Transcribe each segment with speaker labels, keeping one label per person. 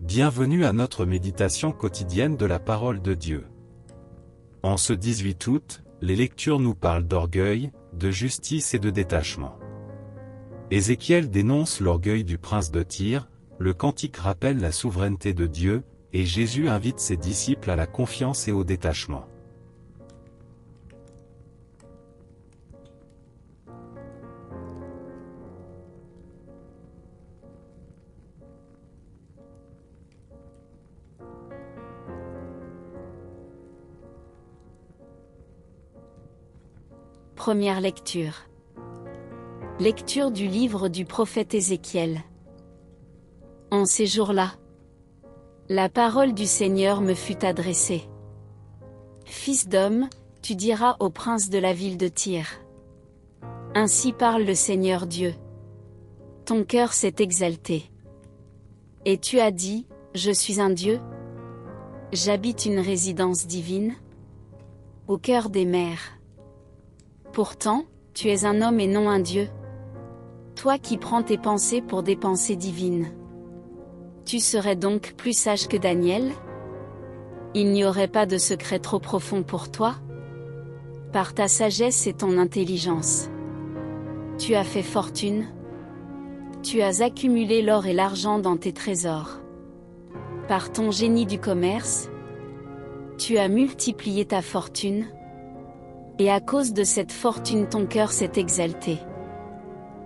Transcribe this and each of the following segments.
Speaker 1: Bienvenue à notre méditation quotidienne de la parole de Dieu. En ce 18 août, les lectures nous parlent d'orgueil, de justice et de détachement. Ézéchiel dénonce l'orgueil du prince de Tyr, le cantique rappelle la souveraineté de Dieu, et Jésus invite ses disciples à la confiance et au détachement.
Speaker 2: Première lecture. Lecture du livre du prophète Ézéchiel. En ces jours-là, la parole du Seigneur me fut adressée. Fils d'homme, tu diras au prince de la ville de Tyr. Ainsi parle le Seigneur Dieu. Ton cœur s'est exalté. Et tu as dit, je suis un Dieu. J'habite une résidence divine. Au cœur des mers. Pourtant, tu es un homme et non un Dieu. Toi qui prends tes pensées pour des pensées divines. Tu serais donc plus sage que Daniel? Il n'y aurait pas de secret trop profond pour toi? Par ta sagesse et ton intelligence. Tu as fait fortune. Tu as accumulé l'or et l'argent dans tes trésors. Par ton génie du commerce, tu as multiplié ta fortune. Et à cause de cette fortune ton cœur s'est exalté.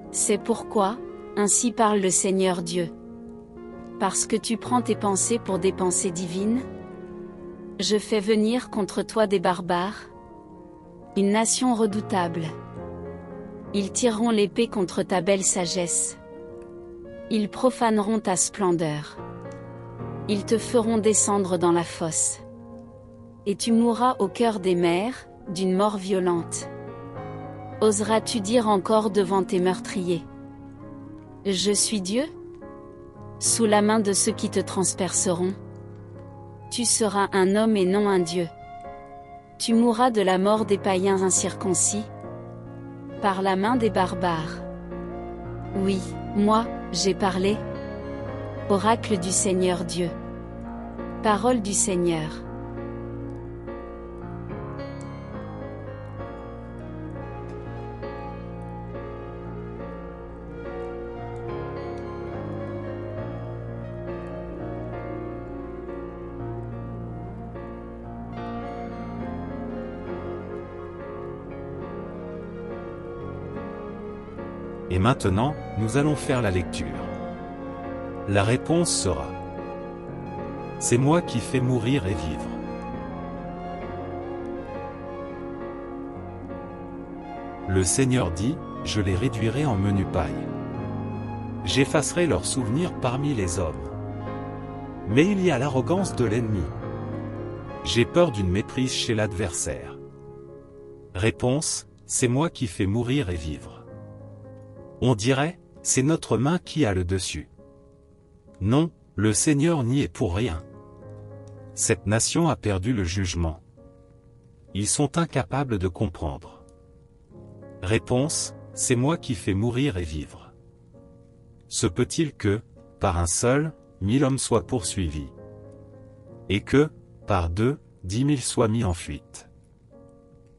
Speaker 2: C'est pourquoi, ainsi parle le Seigneur Dieu. Parce que tu prends tes pensées pour des pensées divines, je fais venir contre toi des barbares, une nation redoutable. Ils tireront l'épée contre ta belle sagesse. Ils profaneront ta splendeur. Ils te feront descendre dans la fosse. Et tu mourras au cœur des mers, d'une mort violente. Oseras-tu dire encore devant tes meurtriers? Je suis Dieu? Sous la main de ceux qui te transperceront. Tu seras un homme et non un Dieu. Tu mourras de la mort des païens incirconcis. Par la main des barbares. Oui, moi, j'ai parlé. Oracle du Seigneur Dieu. Parole du Seigneur.
Speaker 1: Et maintenant, nous allons faire la lecture. La réponse sera: c'est moi qui fais mourir et vivre. Le Seigneur dit, je les réduirai en menu paille. J'effacerai leurs souvenirs parmi les hommes. Mais il y a l'arrogance de l'ennemi. J'ai peur d'une méprise chez l'adversaire. Réponse, c'est moi qui fais mourir et vivre. On dirait, c'est notre main qui a le dessus. Non, le Seigneur n'y est pour rien. Cette nation a perdu le jugement. Ils sont incapables de comprendre. Réponse, c'est moi qui fais mourir et vivre. Se peut-il que, par un seul, 1000 hommes soient poursuivis? Et que, par 2, 10 000 soient mis en fuite?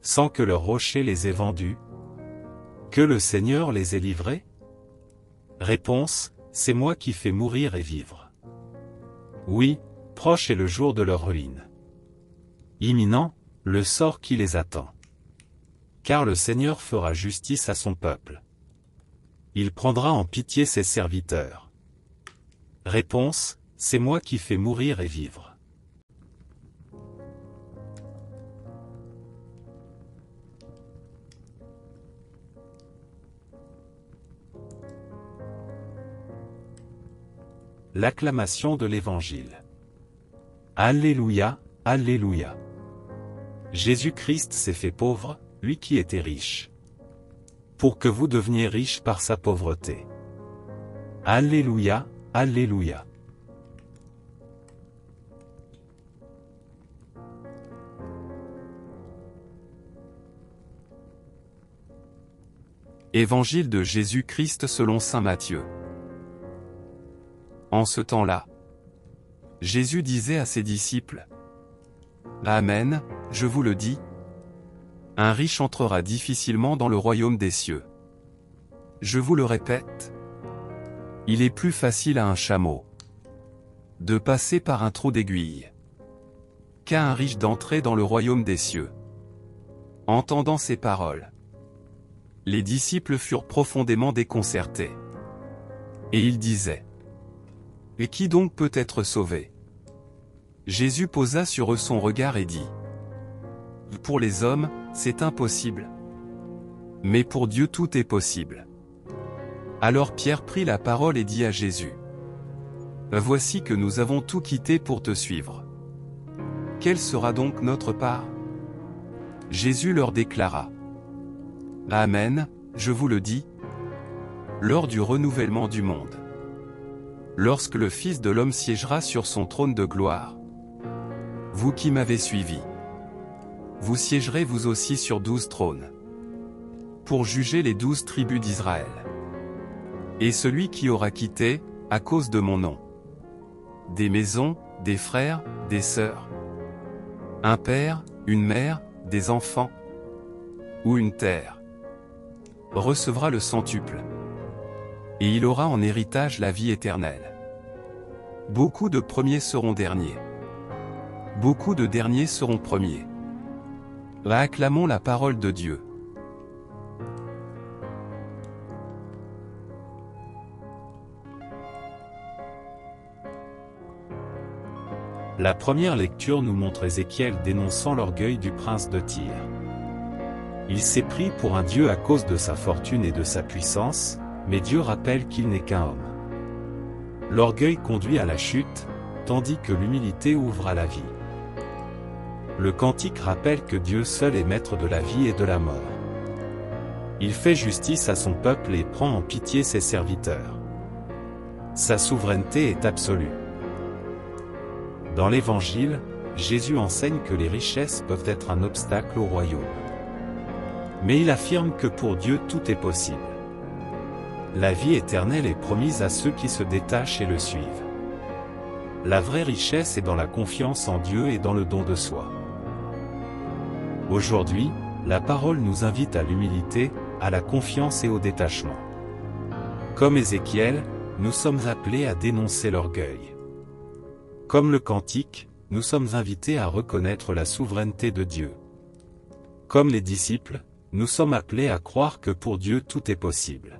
Speaker 1: Sans que leur rocher les ait vendus? Que le Seigneur les ait livrés? Réponse, c'est moi qui fais mourir et vivre. Oui, proche est le jour de leur ruine. Imminent, le sort qui les attend. Car le Seigneur fera justice à son peuple. Il prendra en pitié ses serviteurs. Réponse, c'est moi qui fais mourir et vivre. L'acclamation de l'Évangile. Alléluia, Alléluia. Jésus-Christ s'est fait pauvre, lui qui était riche. Pour que vous deveniez riches par sa pauvreté. Alléluia, Alléluia. Évangile de Jésus-Christ selon saint Matthieu. En ce temps-là,
Speaker 3: Jésus disait à ses disciples: Amen, je vous le dis, un riche entrera difficilement dans le royaume des cieux. Je vous le répète, il est plus facile à un chameau de passer par un trou d'aiguille qu'à un riche d'entrer dans le royaume des cieux. Entendant ces paroles, les disciples furent profondément déconcertés. Et ils disaient: Et qui donc peut être sauvé? Jésus posa sur eux son regard et dit: Pour les hommes, c'est impossible. Mais pour Dieu tout est possible. Alors Pierre prit la parole et dit à Jésus: Voici que nous avons tout quitté pour te suivre. Quelle sera donc notre part? Jésus leur déclara: Amen, je vous le dis, lors du renouvellement du monde, lorsque le Fils de l'homme siégera sur son trône de gloire, vous qui m'avez suivi, vous siégerez vous aussi sur 12 trônes, pour juger les 12 tribus d'Israël. Et celui qui aura quitté, à cause de mon nom, des maisons, des frères, des sœurs, un père, une mère, des enfants, ou une terre, recevra le centuple, et il aura en héritage la vie éternelle. Beaucoup de premiers seront derniers, beaucoup de derniers seront premiers. Acclamons la parole de Dieu.
Speaker 1: La première lecture nous montre Ézéchiel dénonçant l'orgueil du prince de Tyr. Il s'est pris pour un dieu à cause de sa fortune et de sa puissance, mais Dieu rappelle qu'il n'est qu'un homme. L'orgueil conduit à la chute, tandis que l'humilité ouvre à la vie. Le cantique rappelle que Dieu seul est maître de la vie et de la mort. Il fait justice à son peuple et prend en pitié ses serviteurs. Sa souveraineté est absolue. Dans l'Évangile, Jésus enseigne que les richesses peuvent être un obstacle au royaume. Mais il affirme que pour Dieu tout est possible. La vie éternelle est promise à ceux qui se détachent et le suivent. La vraie richesse est dans la confiance en Dieu et dans le don de soi. Aujourd'hui, la parole nous invite à l'humilité, à la confiance et au détachement. Comme Ézéchiel, nous sommes appelés à dénoncer l'orgueil. Comme le cantique, nous sommes invités à reconnaître la souveraineté de Dieu. Comme les disciples, nous sommes appelés à croire que pour Dieu tout est possible.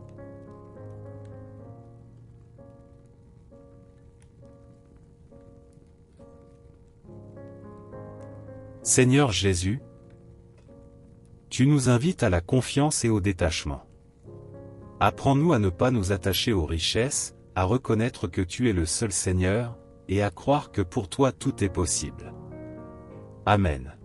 Speaker 1: Seigneur Jésus, tu nous invites à la confiance et au détachement. Apprends-nous à ne pas nous attacher aux richesses, à reconnaître que tu es le seul Seigneur, et à croire que pour toi tout est possible. Amen.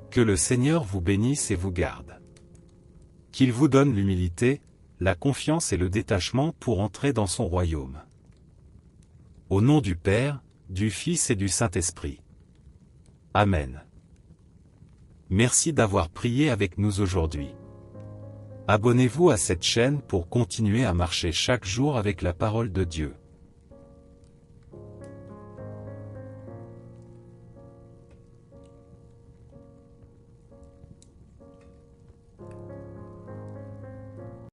Speaker 1: Que le Seigneur vous bénisse et vous garde. Qu'il vous donne l'humilité, la confiance et le détachement pour entrer dans son royaume. Au nom du Père, du Fils et du Saint-Esprit. Amen. Merci d'avoir prié avec nous aujourd'hui. Abonnez-vous à cette chaîne pour continuer à marcher chaque jour avec la parole de Dieu.